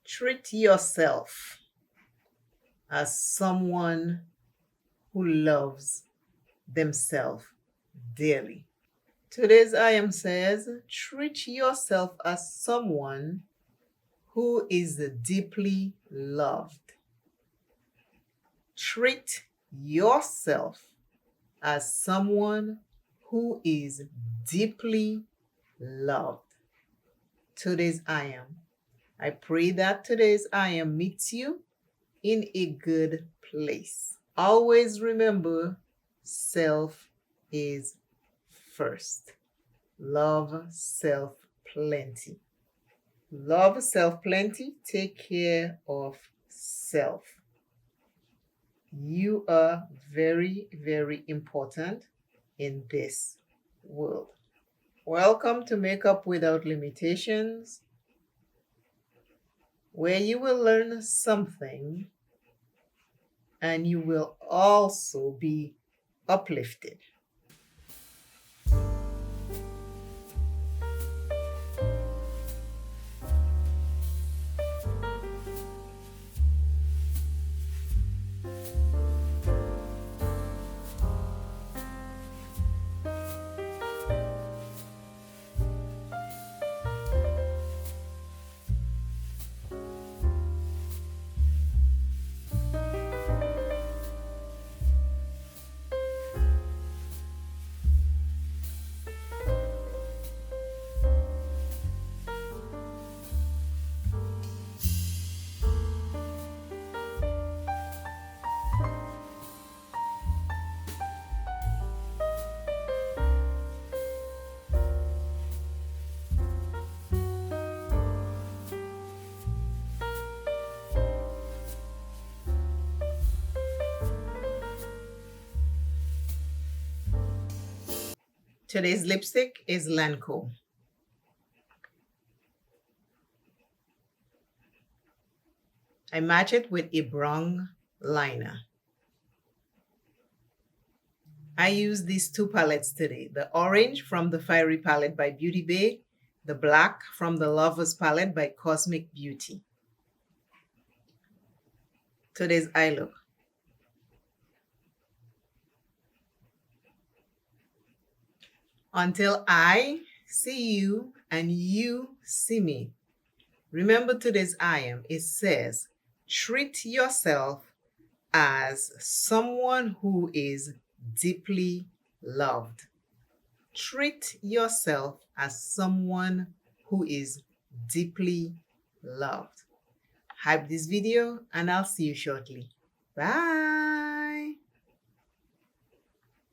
Treat yourself as someone who loves themselves dearly. Today's I am says, treat yourself as someone who is deeply loved. Treat yourself as someone who is deeply loved. Today's I am. I pray that today's I am meets you in a good place. Always remember, self is first. Love self plenty. Love self plenty. Take care of self. You are very, very important in this world. Welcome to Makeup Without Limitations, where you will learn something and you will also be uplifted. Today's lipstick is Lancome. I match it with a brown liner. I use these two palettes today. The orange from the Fiery palette by Beauty Bay, the black from the Lovers palette by Cosmic Beauty. Today's eye look. Until I see you and you see me. Remember today's I am. It says, treat yourself as someone who is deeply loved. Treat yourself as someone who is deeply loved. Hype this video and I'll see you shortly. Bye.